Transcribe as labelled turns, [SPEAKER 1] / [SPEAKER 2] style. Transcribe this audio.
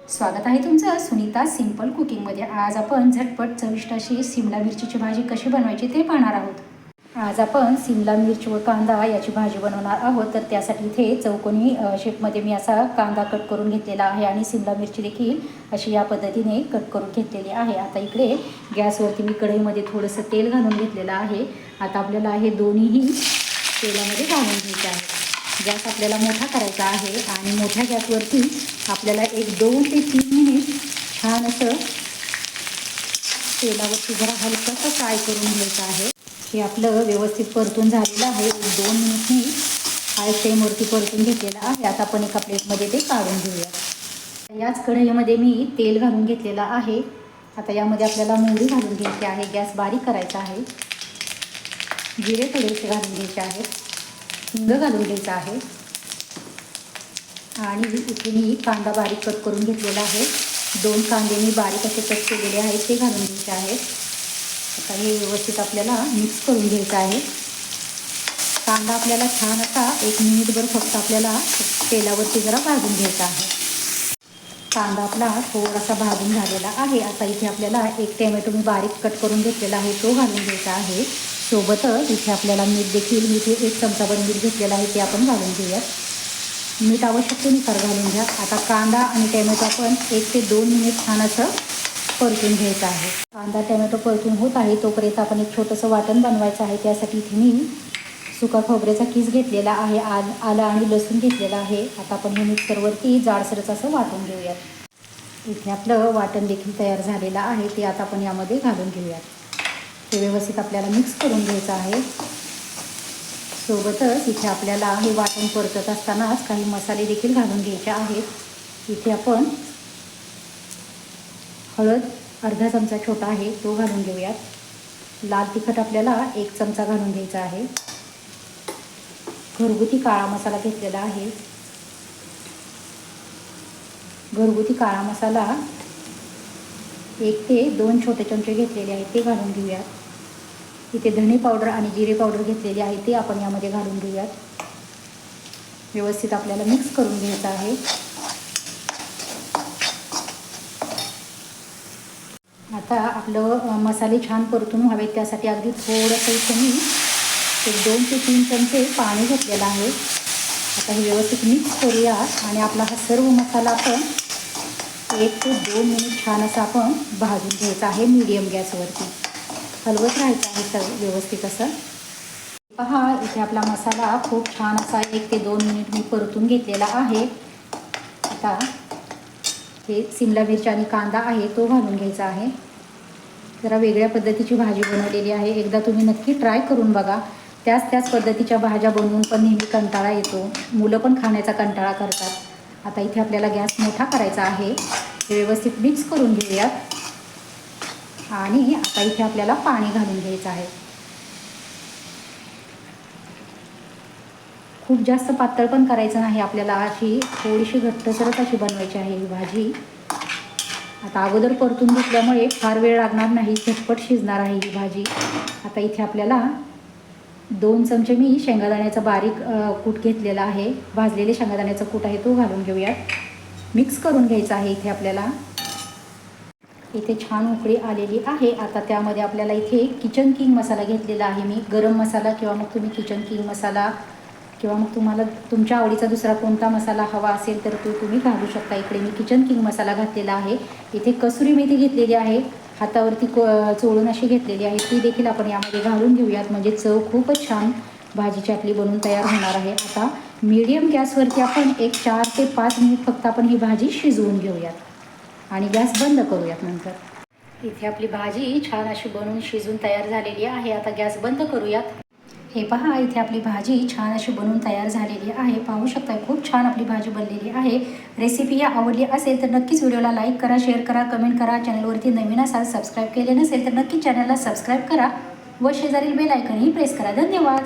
[SPEAKER 1] स्वागत आहे तुमचं सुनीता सिंपल कुकिंगमध्ये। आज आपण झटपट चविष्ट अशी सिमला मिरचीची भाजी कशी बनवायची ते पाहणार आहोत। आज आपण सिमला मिरची व कांदा याची भाजी बनवणार आहोत। तर त्यासाठी इथे चौकोनी शेपमध्ये मी असा कांदा कट करून घेतलेला आहे आणि सिमला मिरची देखील अशी या पद्धतीने कट करून घेतलेली आहे। आता इकडे गॅसवरती मी कढईमध्ये थोडंसं तेल घालून घेतलेलं आहे। आता आपल्याला हे दोन्हीही तेलामध्ये घालून घ्यायचे आहे। गॅस आपल्याला मोठा करायचा आहे आणि मोठ्या गॅसवरती आपल्याला एक 2 ते 3 मिनिट छान असं तेलावरती जरा हलकंसं फ्राय करून घ्यायचं आहे। हे आपलं व्यवस्थित परतून झालेलं आहे। 2 मिनिट मी हाय फ्लेमवरती परतून घेतलेलं आहे। आता आपण एका प्लेटमध्ये ते काढून घेऊया। याच कढईमध्ये मी तेल घालून घेतलेलं आहे। आता यामध्ये आपल्याला मोहरी घालून घ्यायची आहे। गॅस बारीक करायचा आहे। जिरे थोडेसे घालून घ्यायचे आहेत। हिंग घालून घ्यायचं आहे आणि इथे मी कांदा बारीक कट करून घेतलेला आहे। 2 कांदे मी बारीक असे कट केलेले आहेत ते घालून घ्यायचे आहेत। आता हे व्यवस्थित आपल्याला मिक्स करून घ्यायचं आहे। कांदा आपल्याला छान असा 1 मिनिटभर फक्त आपल्याला तेलावरती जरा भाजून घ्यायचा आहे। कांदा आपला थोडासा भाजून झालेला आहे। आता इथे आपल्याला 1 टोमॅटो मी बारीक कट करून घेतलेला आहे तो घालून घ्यायचा आहे। सोबतच इथे आपल्याला मीठ देखील इथे 1 चमचाभर मीठ घेतलेलं आहे ते आपण घालून घेऊयात। मीठ आवश्यकतेनुसार घालून घ्या। आता कांदा आणि टोमॅटो आपण 1 ते 2 मिनिट छान असं परतून घ्यायचं आहे। कांदा टोमॅटो परतून होत आहे तोपर्यंत आपण एक छोटंसं वाटण बनवायचं आहे। त्यासाठी इथे मी सुका खोबऱ्याचा किस घेतलेला आहे, आलं आणि लसूण घेतलेला आहे। आता आपण हे मिक्सरवरती जाडसरच असं वाटून घेऊयात। इथे आपलं वाटण देखील तयार झालेलं आहे ते आता आपण यामध्ये घालून घेऊयात। ते व्यवस्थित आपल्याला मिक्स करून घ्यायचं आहे। सोबतच इथे आपल्याला हे वाटण परतत असतानाच काही मसाले देखील घालून घ्यायचे आहेत। इथे आपण हळद अर्धा चमचा छोटा आहे तो घालून घेऊयात। लाल तिखट आपल्याला 1 चमचा घालून घ्यायचा आहे। घरगुती काळा मसाला घेतलेला आहे। घरगुती काळा मसाला 1 ते 2 छोटे चमचे घेतलेले आहेत ते घालून घेऊयात। इथे धने पावडर आणि जिरे पावडर घेतलेली आहे ते आपण यामध्ये घालून घेऊयात। व्यवस्थित आपल्याला मिक्स करून घ्यायचं आहे। आता आपलं मसाले छान परतून व्हावेत त्यासाठी अगदी थोडंसं इथे मी 2 ते 3 चमचे पाणी घेतलेलं आहे। आता हे व्यवस्थित मिक्स करूया आणि आपला हा सर्व मसाला आपण 1 ते 2 मिनिट छान असा आपण भाजून घ्यायचा आहे मीडियम गॅसवरती। हलवत राहायचं आहे सगळं व्यवस्थित असं। पहा इथे आपला मसाला खूप छान असा 1 ते 2 मिनिट मी परतून घेतलेला आहे। आता हे सिमला मिरची आणि कांदा आहे तो घालून घ्यायचा आहे। जरा वेगळ्या पद्धतीची भाजी बनवलेली आहे। एकदा तुम्ही नक्की ट्राय करून बघा। त्याच पद्धतीच्या भाज्या बनवून पण नेहमी कंटाळा येतो, मुलं पण खाण्याचा कंटाळा करतात। आता इथे आपल्याला गॅस मोठा करायचा आहे। हे व्यवस्थित मिक्स करून घेऊयात आणि आता इथे आपल्याला पाणी घालून घ्यायचं आहे। खूप जास्त पातळ पण करायचं नाही आपल्याला, अशी थोडीशी घट्टसरच अशी बनवायची आहे ही भाजी। आता अगोदर परतून घेतल्यामुळे फार वेळ लागणार नाही, झटपट शिजणार आहे ही भाजी। आता इथे आपल्याला 2 चमचे मी शेंगादाण्याचा बारीक कूट घेतलेला आहे। भाजलेले शेंगादाण्याचा कूट आहे तो घालून घेऊयात। मिक्स करून घ्यायचं आहे इथे आपल्याला। इथे छान उकळी आलेली आहे। आता त्यामध्ये आपल्याला इथे किचन किंग मसाला घेतलेला आहे मी। गरम मसाला किंवा मग तुम्ही किचन किंग मसाला किंवा मग तुम्हाला तुमच्या आवडीचा दुसरा कोणता मसाला हवा असेल तर तो तुम्ही घालू शकता। इकडे मी किचन किंग मसाला घातलेला आहे। इथे कसुरी मेथी घेतलेली आहे, हातावरती चोळून अशी घेतलेली आहे, ती देखील आपण यामध्ये घालून घेऊयात। म्हणजे चव खूपच छान भाजीची आपली बनून तयार होणार आहे। आता मीडियम गॅसवरती आपण एक 4 ते 5 मिनिट फक्त आपण ही भाजी शिजवून घेऊयात आणि गॅस बंद करूयात नंतर। इथे आपली भाजी छान अशी बनवून शिजून तयार झालेली आहे। आता गॅस बंद करूयात। हे पहा इथे आपली भाजी छान अशी बनवून तयार झालेली आहे। पाहू शकता खूप छान आपली भाजी बनलेली आहे। रेसिपी आवडली असेल तर नक्कीच व्हिडिओला लाईक करा, शेअर करा, कमेंट करा। चॅनलवरती नवीन असाल, सबस्क्राईब केले नसेल तर नक्की चॅनलला सबस्क्राईब करा व शेजारील बेल आयकॉनही प्रेस करा। धन्यवाद।